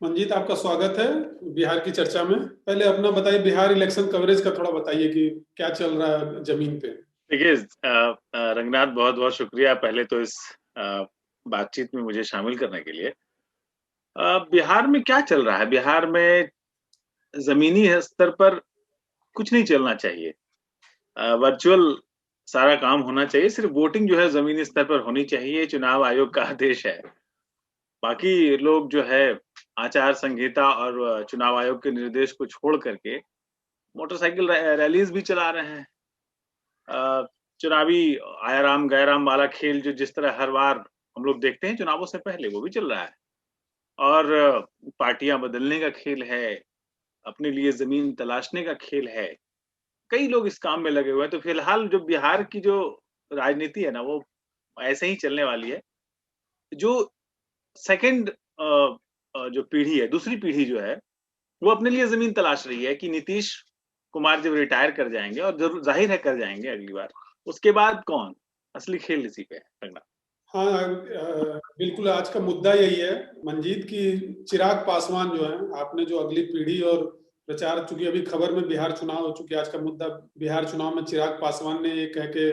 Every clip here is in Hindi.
मंजीत, आपका स्वागत है बिहार की चर्चा में। पहले अपना बताइए, बिहार इलेक्शन कवरेज का थोड़ा बताइए कि क्या चल रहा है जमीन पे। देखिए रंगनाथ, बहुत बहुत शुक्रिया पहले तो इस बातचीत में मुझे शामिल करने के लिए। बिहार में क्या चल रहा है? बिहार में जमीनी स्तर पर कुछ नहीं चलना चाहिए। वर्चुअल सारा काम होना चाहिए, सिर्फ वोटिंग जो है जमीनी स्तर पर होनी चाहिए। चुनाव आयोग का आदेश है। बाकी लोग जो है आचार संहिता और चुनाव आयोग के निर्देश को छोड़ करके मोटरसाइकिल रैलीज भी चला रहे हैं। अ, चुनावी आया राम गया राम वाला खेल जो जिस तरह हर बार हम लोग देखते हैं चुनावों से पहले, वो भी चल रहा है। और पार्टियां बदलने का खेल है, अपने लिए जमीन तलाशने का खेल है। कई लोग इस काम में लगे हुए हैं। तो फिलहाल जो बिहार की जो राजनीति है ना, वो ऐसे ही चलने वाली है। जो सेकंड जो पीढ़ी है, दूसरी पीढ़ी जो है, वो अपने लिए जमीन तलाश रही है कि नीतीश कुमार जब रिटायर कर जाएंगे, और जरूर जाहिर है कर जाएंगे अगली बार, उसके बाद कौन? असली खेल इसी पे है रंगना। हाँ, बिल्कुल आज का मुद्दा यही है मंजीत की। चिराग पासवान जो है, आपने जो अगली पीढ़ी और प्रचार, चूंकि अभी खबर में बिहार चुनाव हो चुकी है, आज का मुद्दा बिहार चुनाव में चिराग पासवान ने ये कह के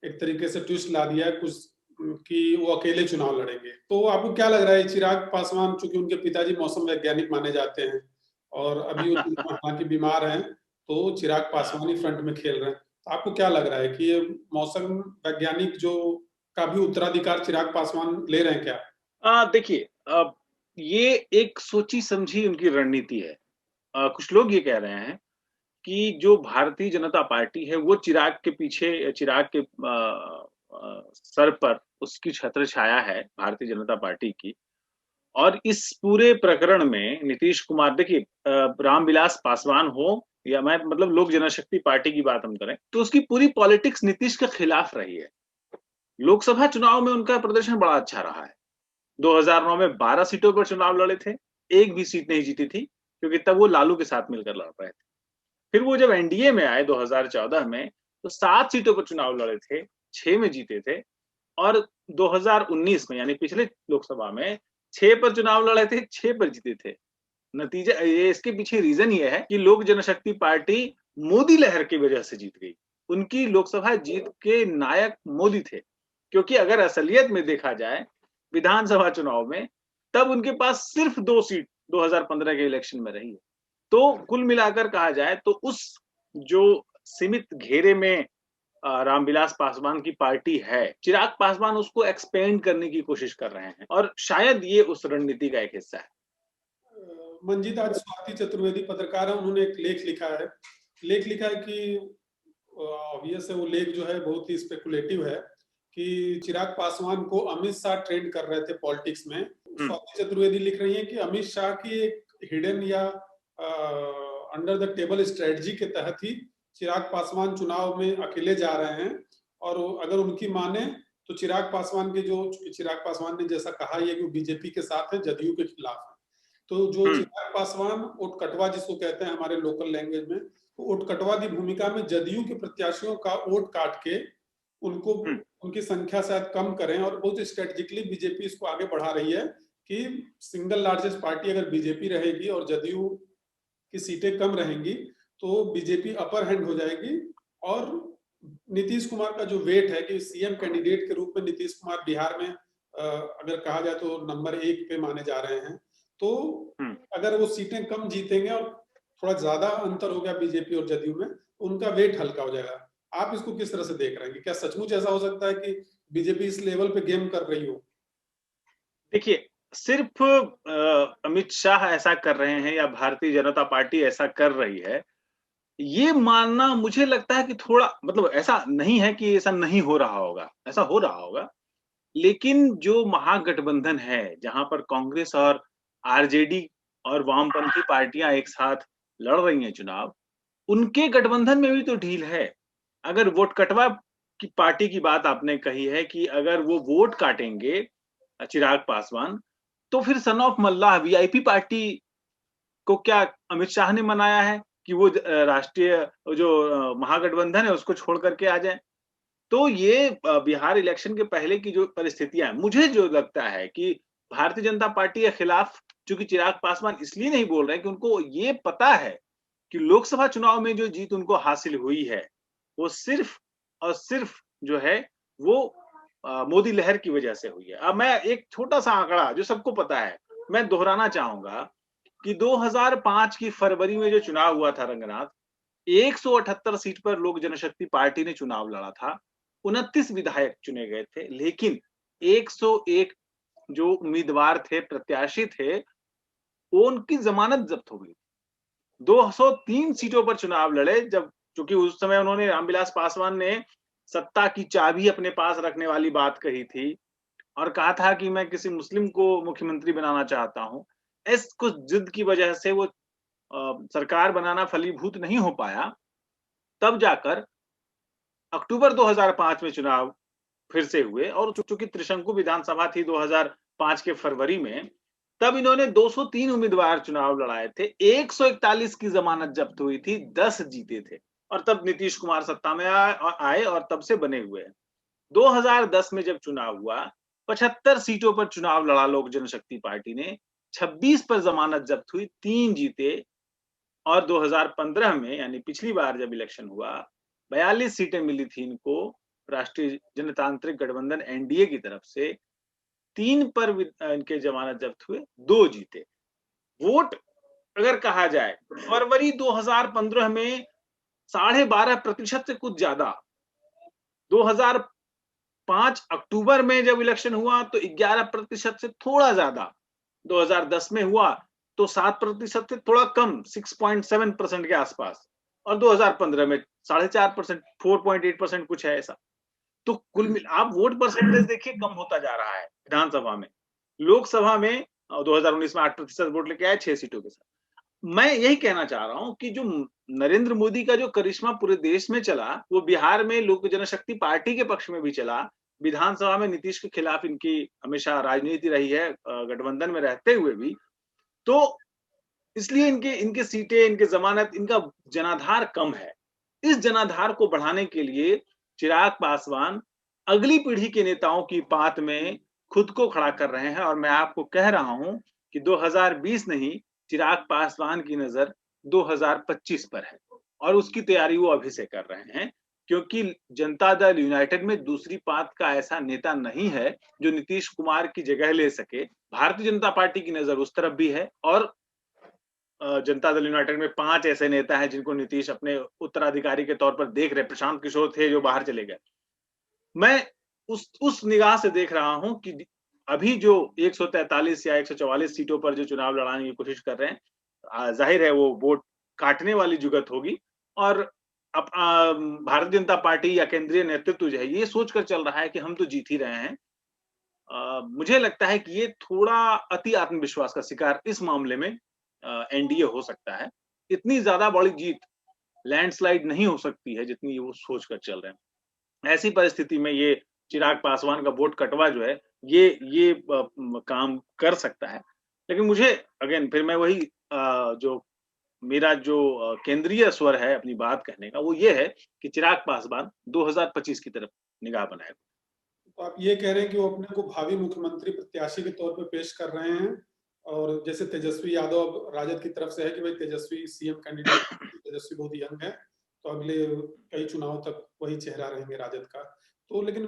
एक तरीके से ट्विस्ट ला दिया है कुछ कि वो अकेले चुनाव लड़ेंगे। तो आपको क्या लग रहा है, चिराग पासवान, चूंकि उनके पिताजी मौसम वैज्ञानिक माने जाते हैं और अभी वो हालांकि बीमार हैं, तो चिराग हाँ, पासवान ही फ्रंट में खेल रहे हैं। तो आपको क्या लग रहा है कि ये मौसम वैज्ञानिक जो का भी उत्तराधिकार चिराग पासवान ले रहे हैं क्या? देखिए, अब ये एक सोची समझी उनकी रणनीति है। कुछ लोग ये कह रहे हैं कि जो भारतीय जनता पार्टी है, वो चिराग के पीछे, चिराग के सर पर उसकी छत्र छाया है भारतीय जनता पार्टी की। और इस पूरे प्रकरण में नीतीश कुमार, देखिए, रामविलास पासवान हो या मैं मतलब लोक जनशक्ति पार्टी की बात हम करें, तो उसकी पूरी पॉलिटिक्स नीतीश के खिलाफ रही है। लोकसभा चुनाव में उनका प्रदर्शन बड़ा अच्छा रहा है। 2009 में 12 सीटों पर चुनाव लड़े थे, एक भी सीट नहीं जीती थी, क्योंकि तब वो लालू के साथ मिलकर लड़ रहे थे। फिर वो जब एनडीए में आए 2014 में, तो 7 सीटों पर चुनाव लड़े थे, 6 में जीते थे। और 2019 में, यानी पिछले लोकसभा में, 6 पर चुनाव लड़े थे, 6 पर जीते थे। नतीजा ये, इसके पीछे रीजन ये है कि लोक जनशक्ति पार्टी मोदी लहर की वजह से जीत गई। उनकी लोकसभा जीत के नायक मोदी थे। क्योंकि अगर असलियत में देखा जाए विधानसभा चुनाव में, तब उनके पास सिर्फ 2 सीट 2015 के इलेक्शन में रही है। तो कुल मिलाकर कहा जाए तो उस जो सीमित घेरे में रामविलास पासवान की पार्टी है, चिराग पासवान उसको एक्सपेंड करने की कोशिश कर रहे हैं, और शायद ये उस रणनीति का एक हिस्सा है। मंजीत, आज स्वाति चतुर्वेदी पत्रकार है, उन्होंने एक लेख लिखा है। लेख लिखा है कि ऑब्वियस है, वो लेख जो है बहुत ही स्पेकुलेटिव है कि चिराग पासवान को अमित शाह ट्रेंड कर रहे थे पॉलिटिक्स में। हम्म। स्वाति चतुर्वेदी लिख रही है कि अमित शाह की एक हिडन या अंडर द टेबल स्ट्रेटजी के तहत ही चिराग पासवान चुनाव में अकेले जा रहे हैं। और अगर उनकी माने तो चिराग पासवान के जो, चिराग पासवान ने जैसा कहा है कि बीजेपी के साथ है, जदयू के खिलाफ है। तो जो हम्म। चिराग पासवान उटकटवा जिसको कहते हैं हमारे लोकल लैंग्वेज में, तो उटकटवा की भूमिका में जदयू के प्रत्याशियों का वोट काट के उनको, हम्म। उनकी संख्या शायद कम करें। और बहुत स्ट्रेटेजिकली बीजेपी इसको आगे बढ़ा रही है कि सिंगल लार्जेस्ट पार्टी अगर बीजेपी रहेगी और जदयू की सीटें कम रहेंगी, तो बीजेपी अपर हैंड हो जाएगी। और नीतीश कुमार का जो वेट है कि सीएम कैंडिडेट के रूप में नीतीश कुमार बिहार में अगर कहा जाए तो नंबर 1 पे माने जा रहे हैं। तो हम्म। अगर वो सीटें कम जीतेंगे और थोड़ा ज्यादा अंतर हो गया बीजेपी और जदयू में, तो उनका वेट हल्का हो जाएगा। आप इसको किस तरह से देख रहे हैं कि क्या सचमुच ऐसा हो सकता है कि बीजेपी इस लेवल पे गेम कर रही हो? देखिए, सिर्फ अमित शाह ऐसा कर रहे हैं या भारतीय जनता पार्टी ऐसा कर रही है, ये मानना मुझे लगता है कि थोड़ा, मतलब ऐसा नहीं है कि ऐसा नहीं हो रहा होगा, ऐसा हो रहा होगा। लेकिन जो महागठबंधन है, जहां पर कांग्रेस और आरजेडी और वामपंथी पार्टियां एक साथ लड़ रही हैं चुनाव, उनके गठबंधन में भी तो ढील है। अगर वोट कटवा की पार्टी की बात आपने कही है कि अगर वो वोट काटेंगे चिराग पासवान, तो फिर son of Mallah VIP party को क्या अमित शाह ने मनाया है कि वो राष्ट्रीय जो महागठबंधन है उसको छोड़ करके आ जाए? तो ये बिहार इलेक्शन के पहले की जो परिस्थितियां हैं, मुझे जो लगता है कि भारतीय जनता पार्टी के खिलाफ चूंकि चिराग पासवान इसलिए नहीं बोल रहे कि उनको ये पता है कि लोकसभा चुनाव में जो जीत उनको हासिल हुई है वो सिर्फ और सिर्फ जो है वो मोदी लहर की वजह से हुई है। अब मैं एक छोटा सा आंकड़ा जो सबको पता है मैं दोहराना चाहूंगा कि 2005 की फरवरी में जो चुनाव हुआ था रंगनाथ, 178 सीट पर लोक जनशक्ति पार्टी ने चुनाव लड़ा था। 29 विधायक चुने गए थे, लेकिन 101 जो उम्मीदवार थे, प्रत्याशी थे, वो उनकी जमानत जब्त हो गई। 203 सीटों पर चुनाव लड़े, जब चूंकि उस समय उन्होंने रामविलास पासवान ने सत्ता की चाबी अपने पास रखने वाली बात कही थी और कहा था कि मैं किसी मुस्लिम को मुख्यमंत्री बनाना चाहता हूं। इस कुछ जिद की वजह से वो सरकार बनाना फलीभूत नहीं हो पाया। तब जाकर अक्टूबर 2005 में चुनाव फिर से हुए और चूंकि त्रिशंकु विधानसभा थी 2005 के फरवरी में, तब इन्होंने 203 उम्मीदवार चुनाव लड़ाए थे, 141 की जमानत जब्त हुई थी, 10 जीते थे और तब नीतीश कुमार सत्ता में आए और तब से बने हुए हैं। 2010 में जब चुनाव हुआ, 75 सीटों पर चुनाव लड़ा लोक जनशक्ति पार्टी ने, 26 पर जमानत जब्त हुई, 3 जीते और 2015 में यानी पिछली बार जब इलेक्शन हुआ 42 सीटें मिली थी इनको राष्ट्रीय जनतांत्रिक गठबंधन एनडीए की तरफ से, 3 पर इनके जमानत जब्त हुए, 2 जीते। वोट अगर कहा जाए फरवरी 2015 में 12.5% से कुछ ज्यादा, 2005 अक्टूबर में जब इलेक्शन हुआ तो 11% से थोड़ा ज्यादा, 2010 में हुआ तो 7% से थोड़ा कम 6.7% के आसपास और 2015 में 4.5%, 4.8% कुछ है ऐसा। तो कुल मिला आप वोट परसेंटेज देखिए कम होता जा रहा है विधानसभा में। लोकसभा में 2019 में 8% वोट लेके आए 6 सीटों के साथ। मैं यही कहना चाह रहा हूं कि जो नरेंद्र मोदी का जो करिश्मा पूरे देश में चला वो बिहार में लोक जनशक्ति पार्टी के पक्ष में भी चला। विधानसभा में नीतीश के खिलाफ इनकी हमेशा राजनीति रही है गठबंधन में रहते हुए भी। तो इसलिए इनके इनके सीटें, इनके जमानत, इनका जनाधार कम है। इस जनाधार को बढ़ाने के लिए चिराग पासवान अगली पीढ़ी के नेताओं की बात में खुद को खड़ा कर रहे हैं और मैं आपको कह रहा हूं कि 2020 नहीं, चिराग पासवान की नजर 2025 पर है और उसकी तैयारी वो अभी से कर रहे हैं, क्योंकि जनता दल यूनाइटेड में दूसरी पात का ऐसा नेता नहीं है जो नीतीश कुमार की जगह ले सके। भारतीय जनता पार्टी की नजर उस तरफ भी है और जनता दल यूनाइटेड में 5 ऐसे नेता हैं जिनको नीतीश अपने उत्तराधिकारी के तौर पर देख रहे। प्रशांत किशोर थे जो बाहर चले गए। मैं उस निगाह से देख रहा हूं कि अभी जो 143 या 144 सीटों पर जो चुनाव लड़ाने की कोशिश कर रहे हैं, जाहिर है वो वोट काटने वाली जुगत होगी और अब भारतीय जनता पार्टी या केंद्रीय नेतृत्व जो है ये सोचकर चल रहा है कि हम तो जीत ही रहे हैं। मुझे लगता है कि ये थोड़ा अति आत्मविश्वास का शिकार इस मामले में एनडीए हो सकता है। इतनी ज्यादा बड़ी जीत लैंडस्लाइड नहीं हो सकती है जितनी वो सोच कर चल रहे हैं। ऐसी परिस्थिति में ये चिराग पासवान का वोट कटवा जो है ये काम कर सकता है। लेकिन मुझे अगेन फिर मैं वही जो मेरा जो केंद्रीय स्वर है अपनी बात कहने का वो ये है कि चिराग पासवान 2025 की तरफ निगाह बनाए। तो आप ये कह रहे हैं कि वो अपने को भावी मुख्यमंत्री प्रत्याशी के तौर पे पेश कर रहे हैं और जैसे तेजस्वी यादव अब राजद की तरफ से है कि भाई तेजस्वी सीएम कैंडिडेट, तेजस्वी बहुत यंग है तो अगले कई चुनाव तक वही चेहरा रहेंगे राजद का। तो लेकिन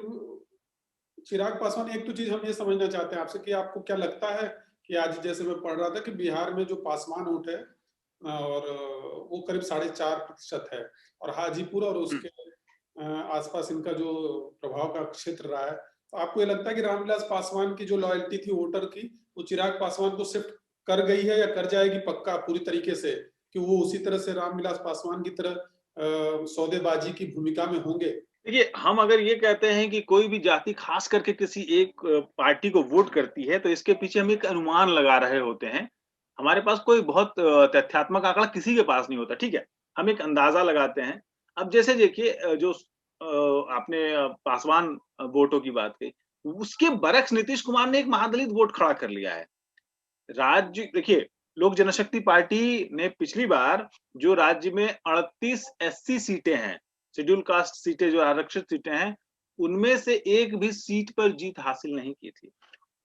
चिराग पासवान, एक तो चीज हम ये समझना चाहते हैं आपसे कि आपको क्या लगता है कि आज जैसे मैं पढ़ रहा था कि बिहार में जो पासवान वोट है और वो करीब 4.5% है और हाजीपुर और उसके आसपास इनका जो प्रभाव का क्षेत्र रहा है, तो आपको ये लगता है कि रामविलास पासवान की जो लॉयल्टी थी वोटर की वो चिराग पासवान को शिफ्ट कर गई है या कर जाएगी पक्का पूरी तरीके से, कि वो उसी तरह से रामविलास पासवान की तरह सौदेबाजी की भूमिका में होंगे? देखिए, हम अगर ये कहते हैं कि कोई भी जाति खास करके किसी एक पार्टी को वोट करती है, तो इसके पीछे हम एक अनुमान लगा रहे होते हैं। हमारे पास कोई बहुत तथ्यात्मक आंकड़ा किसी के पास नहीं होता, ठीक है? हम एक अंदाजा लगाते हैं। अब जैसे देखिए जो आपने पासवान वोटों की बात कही, उसके बरक्स नीतीश कुमार ने एक महादलित वोट खड़ा कर लिया है। राज्य देखिए, लोक जनशक्ति पार्टी ने पिछली बार जो राज्य में 38 एससी सीटें हैं, शेड्यूल कास्ट सीटें जो आरक्षित सीटें हैं, उनमें से एक भी सीट पर जीत हासिल नहीं की थी।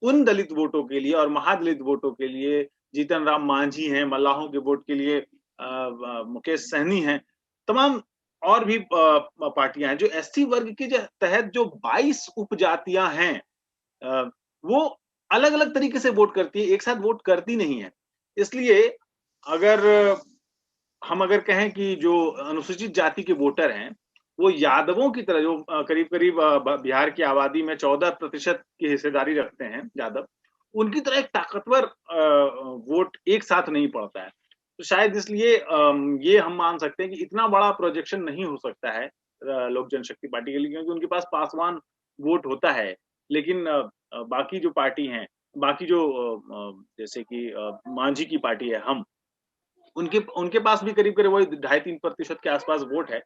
उन दलित वोटों के लिए और महादलित वोटों के लिए जीतन राम मांझी हैं, मल्लाहों के वोट के लिए मुकेश सहनी हैं, तमाम और भी पार्टियां हैं जो एससी वर्ग के तहत जो 22 उपजातियां हैं, वो अलग-अलग तरीके से वोट करती है, एक साथ वोट करती नहीं है। इसलिए अगर हम अगर कहें कि जो अनुसूचित जाति के वोटर हैं, वो यादवों की तरह जो करीब-करीब बिहार की आबादी में 14% की हिस्सेदारी रखते हैं यादव, उनकी तरह एक ताकतवर वोट एक साथ नहीं पड़ता है। तो शायद इसलिए ये हम मान सकते हैं कि इतना बड़ा प्रोजेक्शन नहीं हो सकता है लोक जनशक्ति पार्टी के लिए, क्योंकि उनके पास पासवान वोट होता है। लेकिन बाकी जो पार्टी हैं, बाकी जो जैसे कि मांझी की पार्टी है हम, उनके उनके पास भी करीब-करीब वही 2.5-3% के आसपास वोट है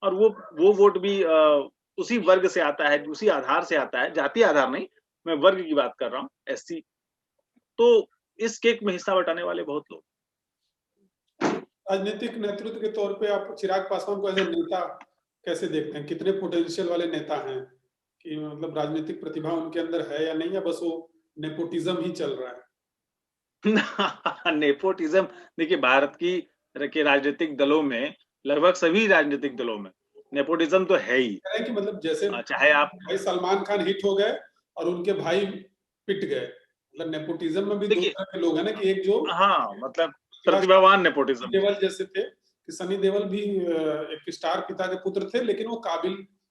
और वो वोट भी उसी वर्ग से आता है, उसी आधार से आता है, जातीय आधार नहीं, मैं वर्ग की बात कर रहा हूँ, एससी। तो इस केक में हिस्सा बटाने वाले बहुत लोग। राजनीतिक नेतृत्व के तौर पे आप चिराग पासवान को एज ए नेता कैसे देखते हैं? कितने पोटेंशियल वाले नेता हैं कि मतलब राजनीतिक प्रतिभा उनके अंदर है या नहीं, या बस वो नेपोटिज्म ही चल रहा है? नेपोटिज्म, देखिए भारत की के राजनीतिक दलों में, लगभग सभी राजनीतिक दलों में नेपोटिज्म तो है ही। कह रहे हैं कि मतलब जैसे चाहे आप भाई सलमान खान हिट हो गए और उनके भाई पिट गए, मतलब नेपोटिज्म में भी दो देखिए, तरह के लोग हैं ना, कि एक जो हाँ, मतलब प्रतिभावान नेपोटिज्म। देवल जैसे थे, कि सनी देवल भी एक स्टार पिता के पुत्र थे, लेकिन वो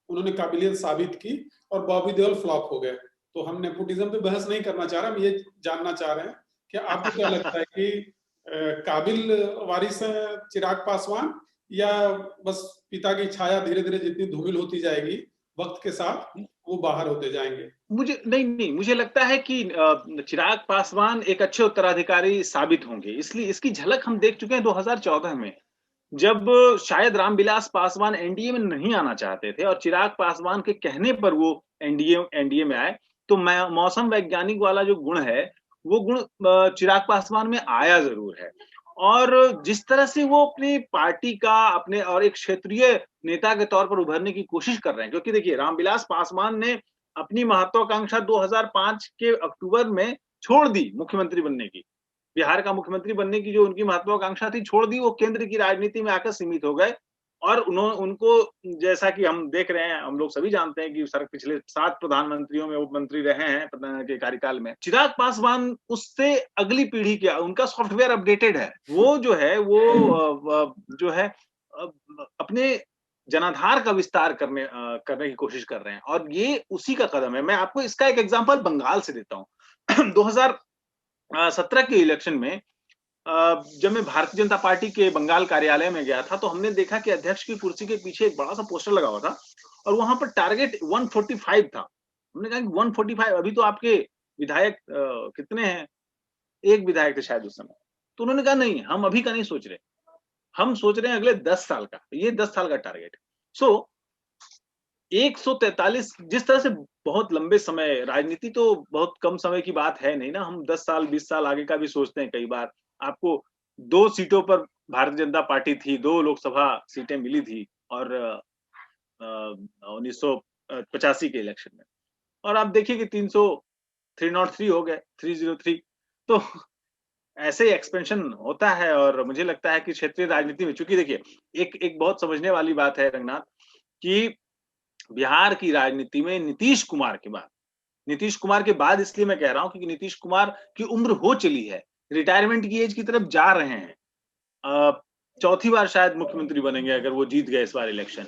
उन्होंने काबिलियत साबित की और बॉबी देओल फ्लॉप हो गए। तो हम नेपोटिज्म पे बहस नहीं करना चाह रहे, हम ये जानना चाह रहे हैं कि आपको क्या लगता है कि काबिल वारिस है चिराग पासवान, या बस पिता की छाया धीरे धीरे जितनी धूमिल होती जाएगी वक्त के साथ वो बाहर होते जाएंगे? नहीं, मुझे लगता है कि चिराग पासवान एक अच्छे उत्तराधिकारी साबित होंगे। इसलिए इसकी झलक हम देख चुके हैं 2014 में। जब शायद रामविलास पासवान एनडीए में नहीं आना चाहते थे और चिराग पासवान के कहने पर वो एनडीए में आए, तो मौसम वैज्ञानिक वाला जो गुण है, वो गुण चिराग पासवान में आया ज़रूर है। और जिस तरह से वो अपनी पार्टी का अपने और एक क्षेत्रीय नेता के तौर पर उभरने की कोशिश कर रहे हैं, क्योंकि देखिए रामविलास पासवान ने अपनी महत्वाकांक्षा 2005 के अक्टूबर में छोड़ दी मुख्यमंत्री बनने की। बिहार का मुख्यमंत्री बनने की जो उनकी महत्वाकांक्षा थी, छोड़ दी, वो केंद्र की राजनीति में आकर सीमित हो गए और उनको, जैसा कि हम देख रहे हैं, हम लोग सभी जानते हैं कि सर पिछले 7 प्रधानमंत्रियों में वो मंत्री रहे हैं के कार्यकाल में। चिराग पासवान उससे अगली पीढ़ी के, उनका सॉफ्टवेयर अपडेटेड है। वो जो है वो जो है अपने जनाधार का विस्तार करने की कोशिश कर रहे हैं और ये उसी का कदम है। मैं आपको इसका एक एग्जांपल बंगाल से देता हूँ। 2017 के इलेक्शन में जब मैं भारतीय जनता पार्टी के बंगाल कार्यालय में गया था, तो हमने देखा कि अध्यक्ष की कुर्सी के पीछे एक बड़ा-सा पोस्टर लगा हुआ था और वहाँ पर टारगेट 145 था। हमने कहा कि 145, अभी तो आपके विधायक कितने हैं? 1 विधायक थे शायद उस समय। तो उन्होंने कहा नहीं, हम अभी का नहीं सोच रहे। हम सोच रहे हैं अगले 10 साल का। ये 10 साल का टारगेट है। सो 143, जिस तरह से बहुत लंबे समय, राजनीति तो बहुत कम समय की बात है नहीं ना, हम 10 साल 20 साल आगे का भी सोचते हैं कई बार। आपको 2 सीटों पर भारतीय जनता पार्टी थी, 2 लोकसभा सीटें मिली थी और 1985 के इलेक्शन में, और आप देखिए कि 303 हो गए, 303। तो ऐसे एक्सपेंशन होता है और मुझे लगता है कि क्षेत्रीय राजनीति में, चूंकि देखिए एक एक बहुत समझने वाली बात है रंगनाथ, कि बिहार की राजनीति में नीतीश कुमार के बाद इसलिए मैं कह रहा हूं क्योंकि नीतीश कुमार की उम्र हो चली है, रिटायरमेंट की एज की तरफ जा रहे हैं। चौथी बार शायद मुख्यमंत्री बनेंगे अगर वो जीत गए इस बार इलेक्शन।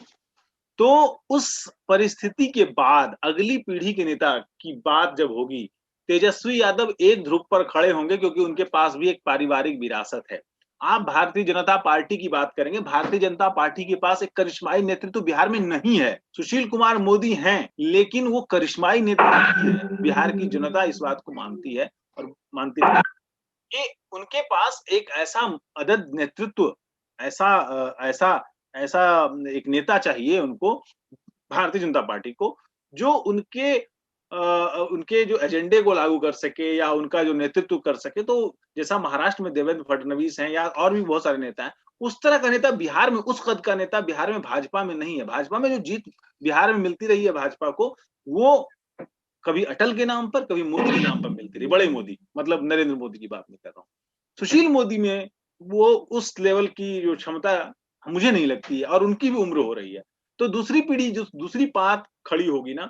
तो उस परिस्थिति के बाद अगली पीढ़ी के नेता की बात जब होगी, तेजस्वी यादव एक ध्रुव पर खड़े होंगे क्योंकि उनके पास भी एक पारिवारिक विरासत है। आप भारतीय जनता पार्टी की बात करेंगे, भारतीय जनता पार्टी के पास एक करिश्माई नेतृत्व बिहार में नहीं है। सुशील कुमार मोदी हैं, लेकिन वो करिश्माई नेतृत्व नहीं है। बिहार की जनता इस बात को मानती है और मानती है कि उनके पास एक ऐसा अदद नेतृत्व, ऐसा ऐसा एक नेता चाहिए उनको, भारतीय जनता पार्टी को, जो उनके जो एजेंडे को लागू कर सके या उनका जो नेतृत्व कर सके। तो जैसा महाराष्ट्र में देवेंद्र फडणवीस हैं या और भी बहुत सारे नेता हैं, उस तरह का नेता बिहार में, उस कद का नेता बिहार में भाजपा में नहीं है। भाजपा में जो जीत बिहार में मिलती रही है भाजपा को, वो कभी अटल के नाम पर, कभी मोदी के नाम पर मिलती रही, बड़े मोदी, मतलब नरेंद्र मोदी की बात मैं कर रहा हूँ। सुशील मोदी में वो उस लेवल की जो क्षमता मुझे नहीं लगती है, और उनकी भी उम्र हो रही है। तो दूसरी पीढ़ी, जो दूसरी पात खड़ी होगी ना,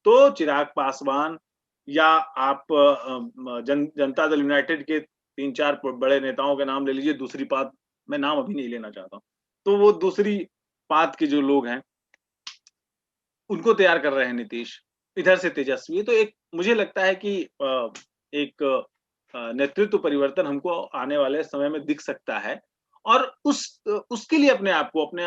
तो चिराग पासवान या आप जनता दल यूनाइटेड के 3-4 बड़े नेताओं के नाम ले लीजिए, दूसरी पात, मैं नाम अभी नहीं लेना चाहता हूँ। तो वो दूसरी पात के जो लोग हैं, उनको तैयार कर रहे हैं नीतीश। इधर से तेजस्वी, तो एक मुझे लगता है कि एक नेतृत्व परिवर्तन हमको आने वाले समय में दिख सकता है, और उसके लिए अपने आप को अपने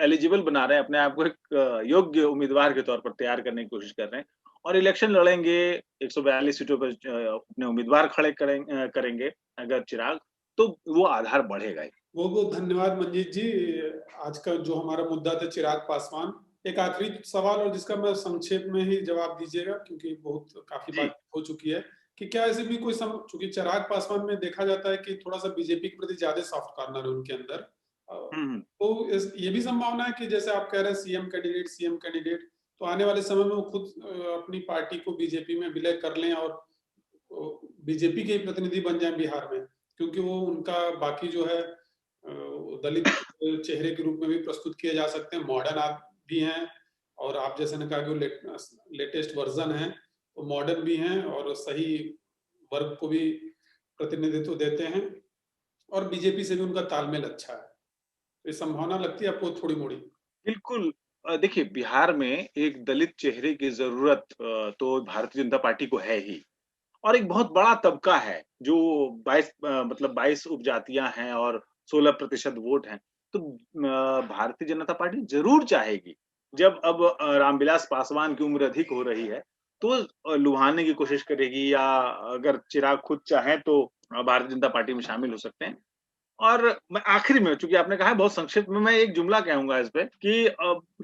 एलिजिबल बना रहे हैं, अपने आप को एक योग्य उम्मीदवार के तौर पर तैयार करने की कोशिश कर रहे हैं, और इलेक्शन लड़ेंगे, 142 सीटों पर अपने उम्मीदवार खड़े करेंगे अगर चिराग, तो वो आधार बढ़ेगा ही। बहुत बहुत धन्यवाद मंजीत जी। आज का जो हमारा मुद्दा था चिराग पासवान, एक आखिरी सवाल और जिसका मैं संक्षेप में ही जवाब दीजिएगा, क्योंकि बहुत काफी जी। बात हो चुकी है, कि क्या ऐसे भी कोई चूंकि चिराग पासवान में देखा जाता है कि थोड़ा सा बीजेपी के प्रति ज्यादा सॉफ्ट कॉर्नर है उनके अंदर, हम्म। तो ये भी संभावना है कि जैसे आप कह रहे हैं सीएम कैंडिडेट, तो आने वाले समय में वो खुद अपनी पार्टी को बीजेपी में विलय कर लें और बीजेपी के ही प्रतिनिधि बन जाएं बिहार में, क्योंकि वो उनका बाकी जो है दलित चेहरे के रूप में भी प्रस्तुत किए जा सकते हैं, मॉडर्न आप भी हैं, और आप जैसे ने कहा कि वो लेटेस्ट वर्जन है, तो मॉडर्न भी हैं और सही वर्ग को भी प्रतिनिधित्व देते हैं, और बीजेपी से भी उनका तालमेल अच्छा है, तो ये संभावना लगती है आपको थोड़ी मोड़ी? बिल्कुल। देखिए, बिहार में एक दलित चेहरे की ज़रूरत तो भारतीय जनता पार्टी को है ही, और एक बहुत बड़ा तबका है जो 22 मतलब 22 उपजातियां हैं और 16% वोट हैं। तो भारतीय जनता पार्टी ज़रूर चाहेगी, जब अब रामविलास पासवान की उम्र अधिक हो रही है, तो लुभाने की कोशिश करेगी, या अगर चिराग खुद चाहें तो भारतीय जनता पार्टी में शामिल हो सकते हैं। और मैं आखिरी में, चूँकि आपने कहा है बहुत संक्षिप्त में, मैं एक जुमला कहूँगा इस पे कि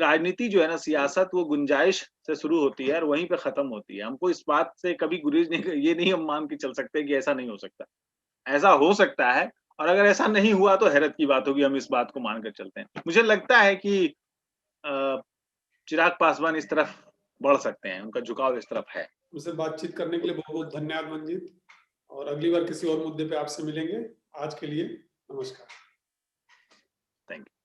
राजनीति जो है ना, सियासत, वो गुंजाइश से शुरू होती है और वहीं पे खत्म होती है। हमको इस बात से कभी गुरेज नहीं, ये नहीं हम मान के चल सकते कि ऐसा नहीं हो सकता। ऐसा हो सकता है, और अगर ऐसा नहीं हुआ तो हैरत की बात होगी, हम इस बात को मान कर चलते हैं। मुझे लगता है कि अ, चिराग पासवान इस तरफ बढ़ सकते हैं, उनका झुकाव इस तरफ है। मुझसे बातचीत करने के लिए बहुत बहुत धन्यवाद मंजीत, और अगली बार किसी और मुद्दे पे आपसे मिलेंगे। आज के लिए नमस्कार। Thank you.